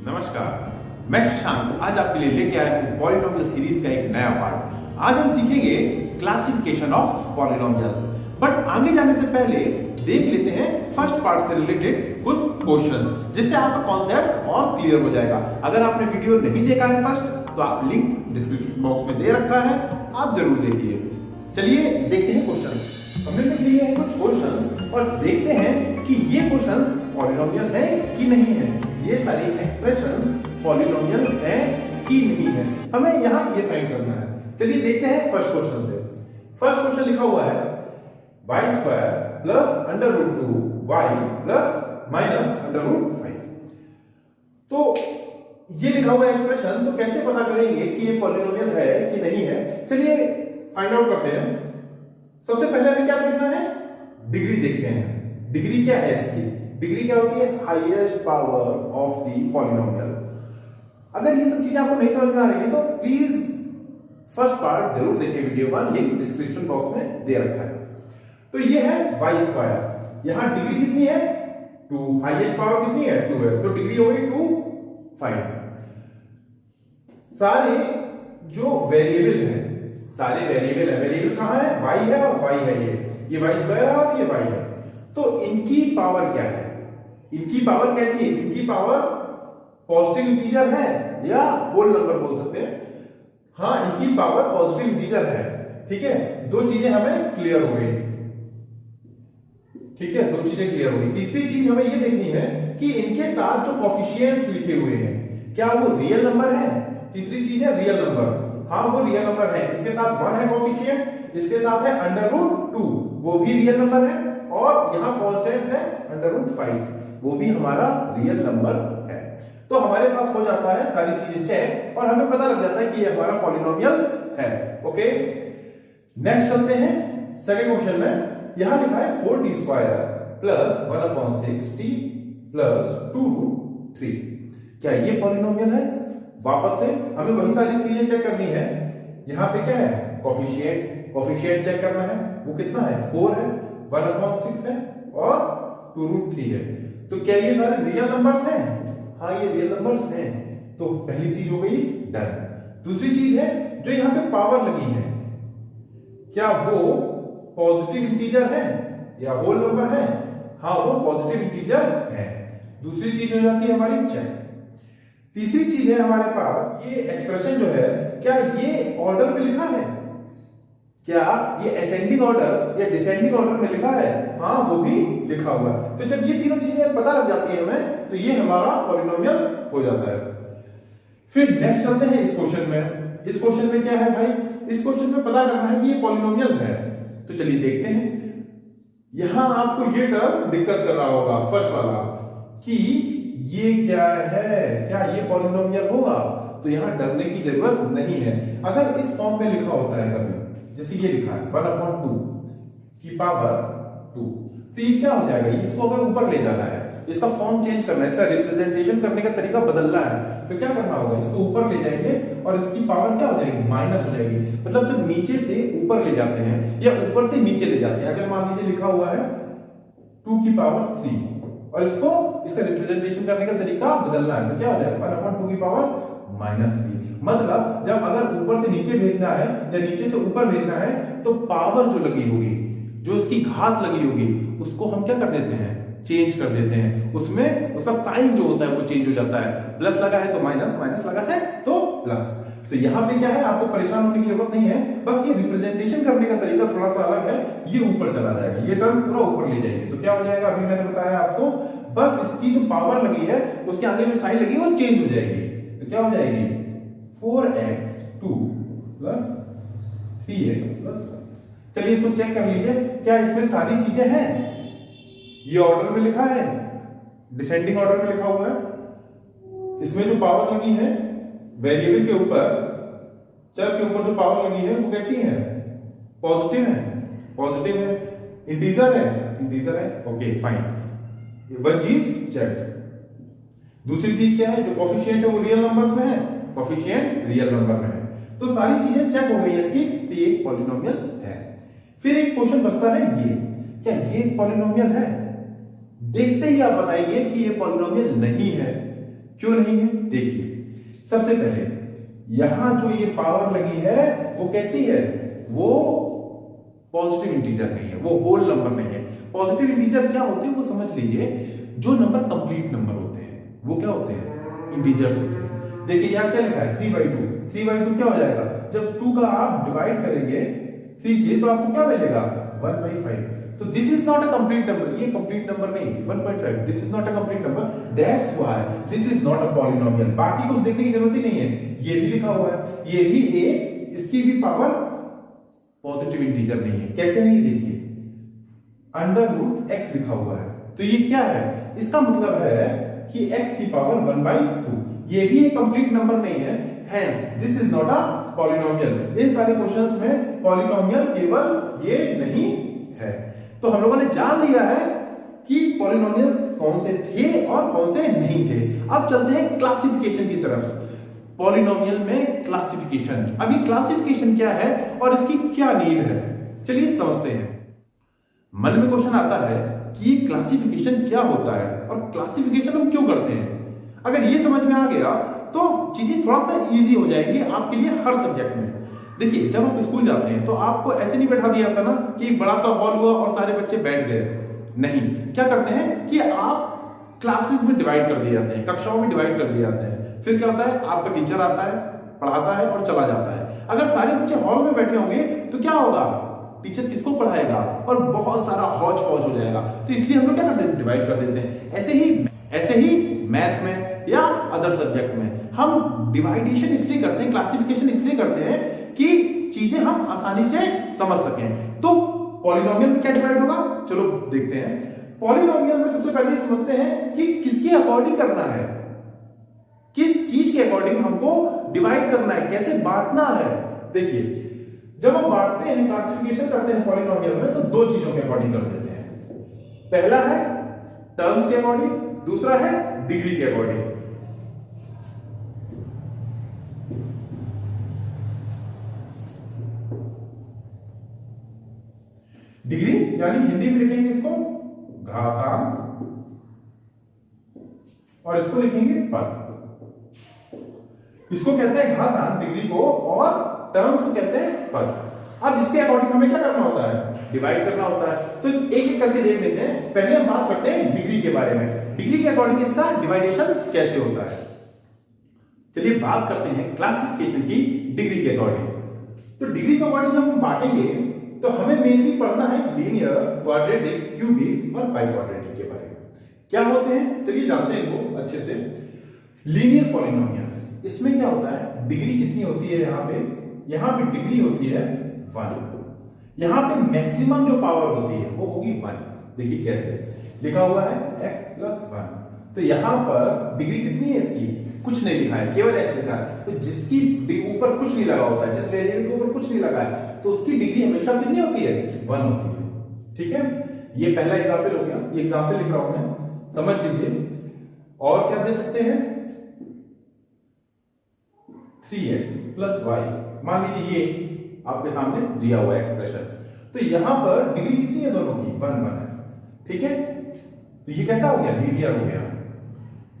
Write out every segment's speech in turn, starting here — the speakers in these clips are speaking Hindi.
नमस्कार, मैं शशांक आज आपके लिए लेके आया हूँ पॉलिनोमियल सीरीज का एक नया पार्ट। आज हम सीखेंगे क्लासिफिकेशन ऑफ पॉलिनोमियल। बट आगे जाने से पहले देख लेते हैं फर्स्ट पार्ट से रिलेटेड कुछ क्वेश्चंस, जिससे आपका कॉन्सेप्ट और क्लियर हो जाएगा। अगर आपने वीडियो नहीं देखा है फर्स्ट, तो आप लिंक डिस्क्रिप्शन बॉक्स में दे रखा है, आप जरूर देखिए। चलिए देखते हैं क्वेश्चन। हमने लिख लिए हैं कुछ क्वेश्चन और देखते हैं कि ये क्वेश्चन पॉलिनोमियल है कि नहीं है। ये सारी एक्सप्रेशंस पॉलिनोमियल है कि नहीं है, हमें यहाँ ये फाइंड करना है। चलिए देखते हैं फर्स्ट क्वेश्चन से। फर्स्ट क्वेश्चन लिखा हुआ है y square plus under root 2 y plus minus under root 5। तो ये लिखा हुआ एक्सप्रेशन, तो कैसे पता करेंगे कि ये पॉलिनोमियल है कि नहीं है। चलिए फाइंड आउट करते हैं। सबसे पहले हमें क्या देखना है, डिग्री देखते हैं। डिग्री क्या है इसकी? डिग्री क्या होती है? Highest power of the polynomial. अगर ये सब चीजें आपको नहीं समझ में आ रही है तो प्लीज फर्स्ट पार्ट जरूर देखिए वीडियो का, लिंक डिस्क्रिप्शन बॉक्स में दे रखा है। तो ये है y स्क्वायर, यहां डिग्री कितनी है? 2, हाईएस्ट पावर कितनी है? 2 है, तो डिग्री हो गई 2, 5। सारे जो वेरिएबल है, सारे वेरिएबल है, वेरिएबल कहां है? y है और y है, ये y स्क्वायर है और ये y है। तो इनकी पावर क्या है? इनकी पावर कैसी है? इनकी पावर पॉजिटिव इंटीजर है या होल नंबर बोल सकते हैं। हाँ, इनकी पावर पॉजिटिव इंटीजर है। ठीक है, दो चीजें हमें क्लियर हो गई। ठीक है, दो चीजें क्लियर हो गई। तीसरी चीज हमें ये देखनी है कि इनके साथ जो कोफिशिएंट्स लिखे हुए हैं, क्या वो रियल नंबर है? तीसरी चीज है रियल नंबर। हाँ, वो रियल नंबर है। इसके साथ 1 है कोफिशिएंट, इसके साथ है अंडर रूट 2, वो भी रियल नंबर है। और यहां कांस्टेंट है अंडर रूट 5, वो भी हमारा रियल नंबर है। तो हमारे पास हो जाता है सारी चीजें चेक और हमें पता लग जाता है कि ये हमारा पॉलिनोमियल है। ओके, नेक्स्ट चलते हैं सेकंड क्वेश्चन में। यहां लिखा है 4t square plus 1/6t plus 2 root 3। क्या ये पॉलिनोमियल है? वापस से हमें वही सारी चीजें चेक करनी है। यहां पे क्या है? कोफिशिएंट, कोफिशिएंट चेक करना है। वो कितना है? 4 है, 1/6 है और 2 रूट 3 है। तो क्या ये सारे रियल नंबर्स हैं? हाँ, ये रियल नंबर्स हैं। तो पहली चीज हो गई डन। दूसरी चीज है जो यहां पे पावर लगी है, क्या वो पॉजिटिव इंटीजर है या होल नंबर है? हाँ, वो पॉजिटिव इंटीजर है। दूसरी चीज हो जाती है हमारी चेक। तीसरी चीज है हमारे पास ये एक्सप्रेशन जो है, क्या ये ऑर्डर में लिखा है? क्या ये असेंडिंग ऑर्डर या डिसेंडिंग ऑर्डर में लिखा है? हाँ, वो भी लिखा हुआ है। तो जब ये तीनों चीजें पता लग जाती है हमें, तो ये हमारा पॉलिनोमियल हो जाता है। फिर नेक्स्ट चलते हैं इस क्वेश्चन में। इस क्वेश्चन में क्या है भाई? इस क्वेश्चन में पता करना है कि ये पॉलिनोमियल है। तो चलिए देखते हैं। यहां आपको ये टर्म दिक्कत कर रहा होगा, फर्स्ट वाला, कि ये क्या है, क्या ये पॉलिनोमियल होगा? तो यहां डरने की जरूरत नहीं है। अगर इस फॉर्म में लिखा होता है कभी, जैसे ये लिखा है 1/2 की पावर 2, तो ये क्या हो जाएगा? इसको अगर ऊपर ले जाना है, इसका फॉर्म चेंज करना है, इसका रिप्रेजेंटेशन करने का तरीका बदलना है, तो क्या करना होगा? इसको ऊपर ले जाएंगे और इसकी पावर क्या हो जाएगी? माइनस हो जाएगी। मतलब जब नीचे से ऊपर ले जाते हैं या ऊपर से नीचे ले जाते हैं, अगर मान लीजिए लिखा हुआ है 2 की पावर 3 और इसको इसका रिप्रेजेंटेशन करने का तरीका बदलना है, तो क्या हो जाएगा? 1/2 की पावर -3। मतलब जब अगर ऊपर से नीचे भेजना है या नीचे से ऊपर भेजना है, तो पावर जो लगी होगी, जो उसकी घात लगी होगी, उसको हम क्या कर देते हैं? चेंज कर देते हैं। उसमें उसका साइन जो होता है वो चेंज हो जाता है। प्लस लगा है तो माइनस, माइनस लगा है तो प्लस। तो यहां पे क्या है, आपको परेशान होने की जरूरत नहीं है। बस ये रिप्रेजेंटेशन करने का तरीका थोड़ा सा अलग है। ये ऊपर चला जाएगा, ये टर्म पूरा ऊपर ले जाएंगे, तो क्या हो जाएगा? अभी मैंने बताया आपको, बस इसकी जो पावर लगी है उसके आगे जो साइन लगी है वो चेंज हो जाएगी। तो क्या हो जाएगी? 4x2 plus 3x plus. चलिए इसको चेक कर लीजिए, क्या इसमें सारी चीजें हैं? ये ऑर्डर में लिखा है, डिसेंडिंग ऑर्डर में लिखा हुआ है। इसमें जो पावर लगी है वेरिएबल के ऊपर, चर के ऊपर जो पावर लगी है वो कैसी है? पॉजिटिव है, पॉजिटिव है। इंटीजर है, इंटीजर है। ओके फाइन, वन चीज चेक। दूसरी चीज क्या है? जो कोफिशिएंट है वो रियल नंबर्स में है, कोफिशिएंट रियल नंबर में है। तो सारी चीजें चेक हो गई इसकी, तो ये एक पॉलिनोमियल है। फिर एक क्वेश्चन बचता है, ये क्या ये पॉलिनोमियल है? देखते ही आप बताएंगे कि ये पॉलिनोमियल नहीं है। क्यों नहीं है? देखिए, सबसे पहले यहां जो ये पावर लगी है वो कैसी है? वो पॉजिटिव इंटीजर नहीं है, वो होल नंबर नहीं है। पॉजिटिव इंटीजर क्या होते हैं वो समझ लीजिए, जो नंबर कंप्लीट नंबर होते हैं वो क्या होते हैं? इंटीजर्स होते हैं। देखिए यहां क्या लिखा है 3/2। 3/2 क्या हो जाएगा? जब 2 का आप डिवाइड करेंगे 3 से तो आपको क्या मिलेगा? 1/5। तो this is not a complete number, ये कंप्लीट नंबर नहीं है। 1.5 this is not a complete number, that's why this is not a polynomial. बाकी कुछ देखने की जरूरत ही नहीं है, ये भी लिखा हुआ है, ये भी एक, इसकी भी पावर पॉजिटिव इंटीजर नहीं है। कैसे नहीं? देखिए √x लिखा हुआ है, तो ये क्या है? इसका मतलब है कि x की पावर 1/2, ये भी एक कंप्लीट नंबर नहीं है, hence this is not a polynomial. इन सारे क्वेश्चंस में पॉलिनोमियल केवल ये नहीं है। तो हम लोगों ने जान लिया है कि पॉलिनोमियल्स कौन से थे और कौन से नहीं थे। अब चलते हैं क्लासिफिकेशन की तरफ। पॉलिनोमियल में क्लासिफिकेशन, अभी क्लासिफिकेशन क्या है और इसकी क्या नीड है, चलिए समझते हैं। मन में क्वेश्चन आता है कि क्लासिफिकेशन क्या होता है और क्लासिफिकेशन हम क्यों करते हैं। अगर ये समझ में आ गया तो चीजें थोड़ा सा इजी हो जाएंगी आपके लिए हर सब्जेक्ट में। देखिए जब आप स्कूल जाते हैं तो आपको ऐसे नहीं बैठा दिया जाता ना कि बड़ा सा हॉल हुआ और सारे बच्चे बैठ गए। नहीं, क्या करते हैं कि आप क्लासेस में डिवाइड कर दिए जाते हैं, कक्षाओं में डिवाइड कर दिए जाते हैं। फिर क्या होता है, आपका टीचर आता है, पढ़ाता है और चला जाता है। अगर सारे बच्चे हॉल में बैठे होंगे तो क्या होगा, टीचर किसको पढ़ाएगा और बहुत सारा हौच पौच हो जाएगा। तो इसलिए हम लोग क्या करते हैं, डिवाइड कर देते हैं। ऐसे ही मैथ में या अदर सब्जेक्ट में हम डिवाइडेशन इसलिए करते हैं, क्लासिफिकेशन इसलिए करते हैं कि चीजें हम आसानी से समझ सकें। तो पॉलिनोमियल में क्या डिवाइड होगा, चलो देखते हैं। पॉलिनोमियल में सबसे पहले समझते हैं कि किसके अकॉर्डिंग करना है, किस चीज के अकॉर्डिंग हमको डिवाइड करना है, कैसे बांटना है। देखिए जब हम बांटते हैं, क्लासिफिकेशन करते हैं पॉलिनोमियल में, तो दो चीजों के अकॉर्डिंग कर देते हैं। पहला है टर्म्स के अकॉर्डिंग, दूसरा है डिग्री के अकॉर्डिंग। डिग्री यानी हिंदी में लिखेंगे इसको घातांक और इसको लिखेंगे पद। इसको कहते हैं घातांक डिग्री को, और टर्म्स को कहते हैं पद। अब इसके अकॉर्डिंग हमें क्या करना होता है, डिवाइड करना होता है। तो एक एक करके देख लेते हैं। पहले हम बात करते हैं डिग्री के बारे में, डिग्री के अकॉर्डिंग इसका डिवाइडेशन कैसे होता है। चलिए बात करते हैं क्लासिफिकेशन की डिग्री के अकॉर्डिंग। तो डिग्री के अकॉर्डिंग जब हम बांटेंगे तो हमें मेनली पढ़ना है लीनियर, क्वाड्रेटिक, क्यूबिक और बाई क्वाड्रेटिक के बारे में। क्या होते हैं चलिए जानते हैं इनको अच्छे से। लीनियर पॉलिनोमियल, इसमें क्या होता है, डिग्री कितनी होती है, यहां पे डिग्री होती है 1। यहां पे मैक्सिमम जो पावर होती है वो होगी 1। देखिए कैसे लिखा हुआ है x + 1। तो यहां पर डिग्री कितनी है इसकी, कुछ नहीं लिखा है, केवल x लिखा है। तो जिसकी ऊपर कुछ नहीं लगा होता है, जिस वेरिएबल के ऊपर कुछ नहीं लगा है, तो उसकी डिग्री हमेशा कितनी होती है, 1 होती है। ठीक है, ये पहला एग्जाम्पल हो गया, ये एग्जाम्पल लिख रहा हूं मैं, समझ लीजिए। और क्या दे सकते हैं, 3x + y, मान लीजिए ये आपके सामने दिया हुआ एक्सप्रेशन। तो यहां पर डिग्री कितनी है दोनों की, 1 1 है। ठीक है, तो ये कैसा हो गया, लीनियर हो गया।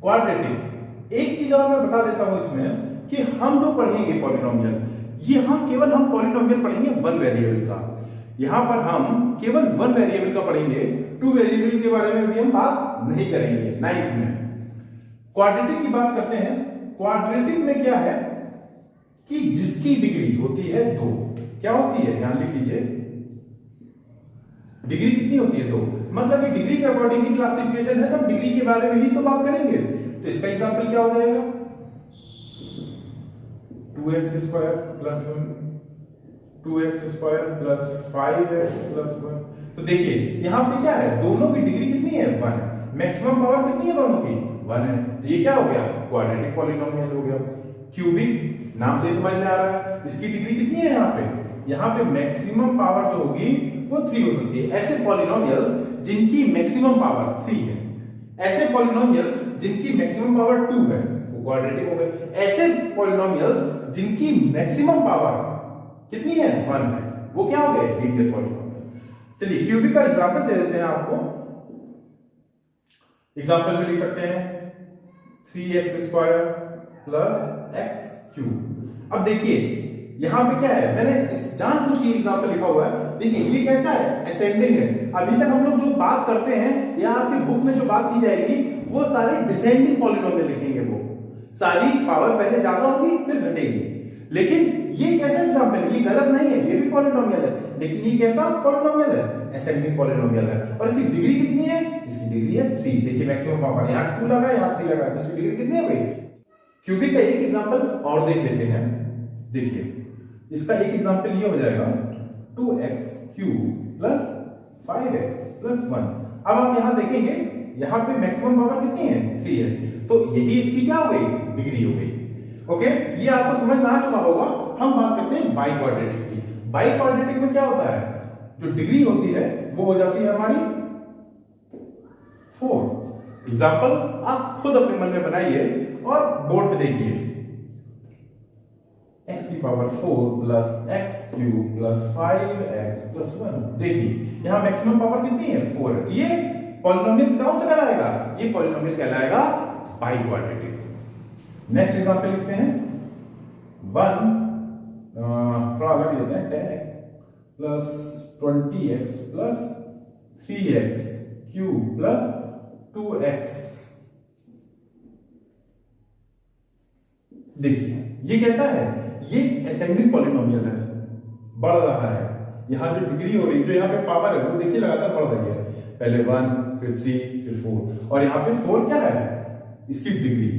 क्वाड्रेटिक, एक चीज और मैं बता देता हूं इसमें कि हम जो पढ़ेंगे पॉलिनोमियल, यहां केवल हम पॉलिनोमियल पढ़ेंगे 1 वेरिएबल का। यहां पर हम केवल 1 वेरिएबल का पढ़ेंगे, 2 वेरिएबल के बारे में भी हम बात नहीं करेंगे 9th में। क्वाड्रेटिक की बात करते हैं। क्वाड्रेटिक में क्या है कि जिसकी डिग्री होती है 2, क्या होती है, यहां लिख लीजिए, डिग्री कितनी होती है 2। मतलब कि डिग्री के अकॉर्डिंग ही क्लासिफिकेशन है, तो डिग्री के बारे में ही तो बात करेंगे। तो इसका एग्जांपल क्या हो जाएगा, 2x² + 1, 2x² + 5x + 1। तो देखिए यहां पे क्या है, दोनों की डिग्री कितनी है, 1 है। मैक्सिमम पावर कितनी है दोनों की, 1 है। तो ये क्या हो गया, क्वाड्रेटिक पॉलिनोमियल हो गया। क्यूबिक, नाम से ही समझ में आ रहा है, इसकी डिग्री कितनी है, यहाँ पे मैक्सिमम पावर जो होगी वो 3 हो सकती है। ऐसे पॉलिनोमियल्स जिनकी मैक्सिमम पावर 3 है, ऐसे पॉलिनोमियल जिनकी मैक्सिमम पावर 2 है, वो क्वाड्रेटिक हो गए। ऐसे पॉलिनोमियल्स जिनकी मैक्सिमम पावर कितनी है, 1 है, वो क्या हो गए, लीनियर पॉलिनोमियल। चलिए क्यूबिक का एग्जांपल दे देते हैं आपको। एग्जांपल में लिख सकते हैं 3x² प्लस एक्स क्यूब। अब देखिए यहां पे क्या है, मैंने इस जानबूझ के एग्जांपल लिखा हुआ है। देखिए ये कैसा है, असेंडिंग है। अभी तक हम लोग जो बात करते हैं या आपके बुक में जो बात की जाएगी वो सारे डिसेंडिंग पॉलिनोमियल लिखेंगे। वो सारी पावर पहले ज्यादा होगी फिर घटेगी। लेकिन ये कैसा एग्जांपल है, ये गलत नहीं है, ये भी पॉलिनोमियल है, लेकिन ये कैसा पॉलिनोमियल है, असेंडिंग पॉलिनोमियल है। और इसकी डिग्री कितनी है, इसकी डिग्री है 3। देखिए मैक्सिमम पावर यहाँ 2 लगा, यहाँ 3 लगा, तो इसकी डिग्री कितनी हो गई। क्यूबिक का एक एग्जांपल और देख लेते हैं। देखिए इसका एक एग्जांपल ये हो जाएगा 2x³ प्लस 5x प्लस 1। अब आप यहां देखेंगे यहां पे मैक्सिमम पावर कितनी है, 3 है, तो यही इसकी क्या हो गई, डिग्री हो गई। ओके, ये आपको समझ में आ चुका होगा। हम बात करते हैं बाई क्वाड्रेटिक की। बाई क्वाड्रेटिक में क्या होता है, जो डिग्री होती है वो हो जाती है हमारी 4। एग्जांपल आप खुद अपने मन में बनाइए और बोर्ड पे देखिए। x की power 4 plus x³ plus 5x plus 1। देखिए यहां मैक्सिमम पावर कितनी है, 4 है। ये पॉलिनोमियल कौन सा कहलाएगा, ये पॉलिनोमियल कहलाएगा बाई क्वाड्रेटिक। नेक्स्ट एग्जांपल लिखते हैं 1 थोड़ा आगे लेते हैं 10x plus 20x plus 3x³ plus 2x। देखिए ये कैसा है, ये असेंडिंग पॉलिनोमियल है, बढ़ रहा है। यहां जो डिग्री हो रही, जो यहाँ पे पावर है वो देखिए लगातार बढ़ रही है। पहले 1 फिर 3 फिर 4, और यहाँ पे 4 क्या है, इसकी डिग्री।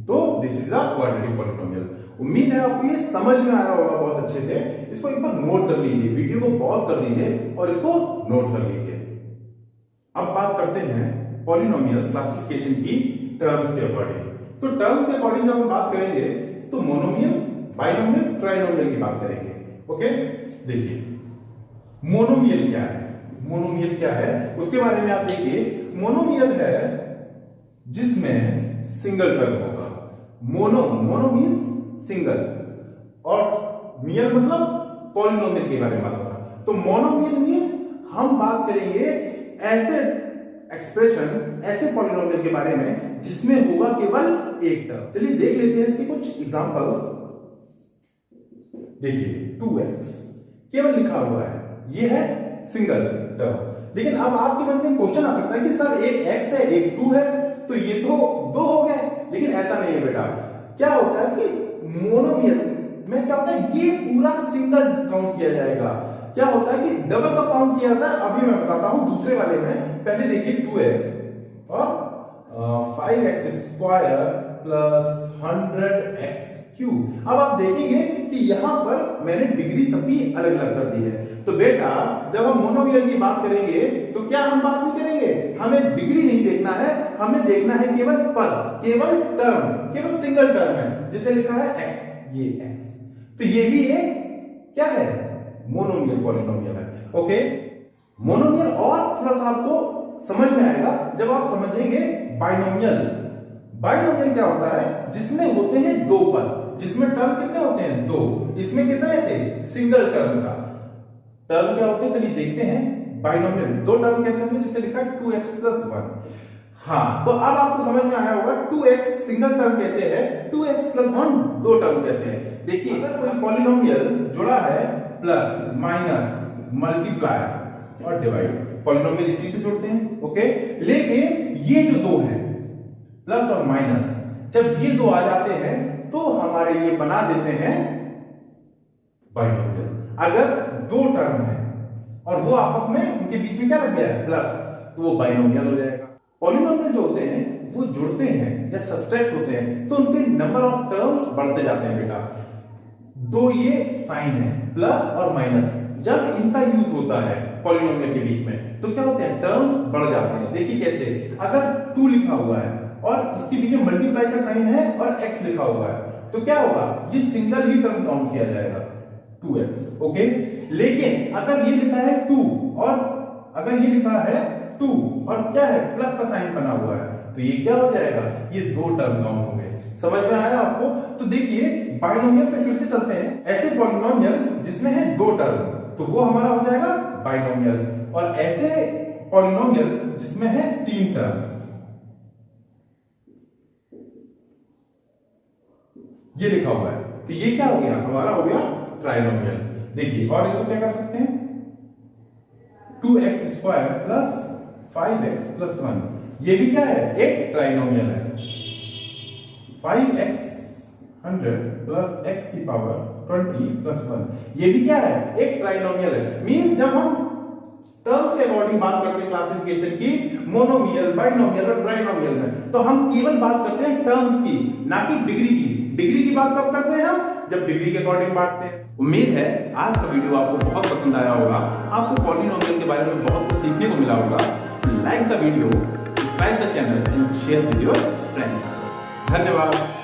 तो this is a quadratic polynomial. उम्मीद है आपको ये समझ में आया होगा बहुत अच्छे से। इसको एक बार नोट कर लीजिए, वीडियो को पॉज कर दीजिए और इसको नोट कर लीजिए। अब बात करते हैं पॉलिनोमियल्स क्लासिफिकेशन की टर्म्स के अकॉर्डिंग। तो टर्म्स के अकॉर्डिंग जब हम बात करेंगे तो मोनोमियल, बाइनोमियल, ट्राइनोमियल की बात करेंगे। ओके, देखिए मोनोमियल क्या है, मोनोमियल क्या है उसके बारे में आप देखिए। मोनोमियल है जिसमें सिंगल टर्म होगा। मोनो मींस सिंगल, और मियल मतलब पॉलिनोमियल के बारे में बात हो रहा है। तो मोनोमियल मींस हम बात करेंगे ऐसे एक्सप्रेशन, ऐसे पॉलिनोमियल के बारे में जिसमें होगा केवल एक टर्म। चलिए देख लेते हैं इसके कुछ एग्जांपल्स। देखिए 2x केवल लिखा हुआ है, ये है सिंगल टर्म। लेकिन अब आपके मन में क्वेश्चन आ सकता है कि सर एक x है एक 2 है, तो ये तो 2 हो गए। लेकिन ऐसा नहीं है बेटा। क्या होता है कि मोनोमियल में क्या होता है, ये पूरा सिंगल काउंट किया जाएगा। क्या होता है कि डबल का काउंट किया जाता है, अभी मैं बताता हूं दूसरे वाले में। पहले देखिए 2x और 5x² प्लस 100x³। अब आप देखेंगे कि यहां पर मैंने डिग्री सबकी अलग अलग कर दी है। तो बेटा जब हम मोनोमियल की बात करेंगे तो क्या हम बात नहीं करेंगे, हमें डिग्री नहीं देखना है, हमें देखना है केवल पद, केवल टर्म, केवल सिंगल टर्म है। जैसे लिखा है x, ये x, तो ये भी एक क्या है, मोनोमियल पॉलिनोमियल है। ओके, मोनोमियल और थोड़ा सा आपको समझ में आएगा जब आप समझेंगे बाइनोमियल। बाइनोमियल क्या होता है, जिसमें होते हैं 2 पद, जिसमें टर्म कितने होते हैं, 2। इसमें कितने थे, सिंगल टर्म का। टर्म क्या होते हैं, चलिए देखते हैं। बाइनोमियल 2 टर्म कैसे होंगे, जिसे लिखा है 2x प्लस 1। हाँ, तो अब आपको समझ में आया होगा 2x सिंगल टर्म कैसे है, 2x प्लस 1 2 टर्म कैसे है। देखिए अगर कोई पॉलिनोमियल जुड़ा है प्लस माइनस मल्टीप्लाई और डिवाइड, पॉलिनोमियल इसी से जुड़ते हैं। ओके, लेकिन ये जो 2 है प्लस और माइनस, जब ये 2 आ जाते हैं तो हमारे ये बना देते हैं बाइनोमियल। अगर 2 टर्म है और वो आपस में उनके बीच में क्या लग गया है, प्लस, तो वो बाइनोमियल हो जाएगा। पॉलिनोमियल जो होते हैं वो जुड़ते हैं या सब्सट्रैक्ट होते हैं तो उनके नंबर ऑफ टर्म्स बढ़ते जाते हैं बेटा। 2 ये साइन है, प्लस और माइनस, जब इनका यूज होता है पॉलिनोमियल के बीच में तो क्या होते हैं, टर्म्स बढ़ जाते हैं। देखिए कैसे, अगर 2 लिखा हुआ है और इसके बीच में मल्टीप्लाई का साइन है और x लिखा हुआ है तो क्या होगा, ये सिंगल ही टर्म काउंट किया जाएगा 2x। ओके, लेकिन अगर ये लिखा है 2 और अगर ये लिखा है 2 और क्या है, प्लस का साइन बना हुआ है, तो ये क्या हो जाएगा, ये 2 टर्म काउंट होंगे। समझ में आया आपको। तो देखिए बाइनोमियल पे फिर से चलते हैं। ऐसे पॉलिनोमियल जिसमें है 2 टर्म तो वो हमारा हो जाएगा बाइनोमियल, और ऐसे पॉलिनोमियल जिसमें है 3 टर्म ये लिखा हुआ है, तो ये क्या हो गया, हमारा हो गया ट्राइनोमियल। देखिए और इसको क्या कर सकते हैं, 2x square plus 5x plus 1, ये भी क्या है, एक ट्राइनोमियल है। 5x 100 प्लस x की पावर 20 प्लस 1, ये भी क्या है, एक ट्राइनोमियल है। मींस जब हम टर्म्स के अकॉर्डिंग बात करते हैं क्लासिफिकेशन की, मोनोमियल, बाइनोमियल और ट्राइनोमियल में, तो हम केवल बात करते हैं टर्म्स की, ना कि डिग्री की। डिग्री की बात कब करते हैं हम, जब डिग्री के अकॉर्डिंग बांटते हैं। उम्मीद है आज का वीडियो आपको बहुत पसंद आया होगा, आपको पॉलिनोमियल के बारे में बहुत कुछ सीखने को मिला होगा। Like the video, subscribe the channel and share with your friends. धन्यवाद।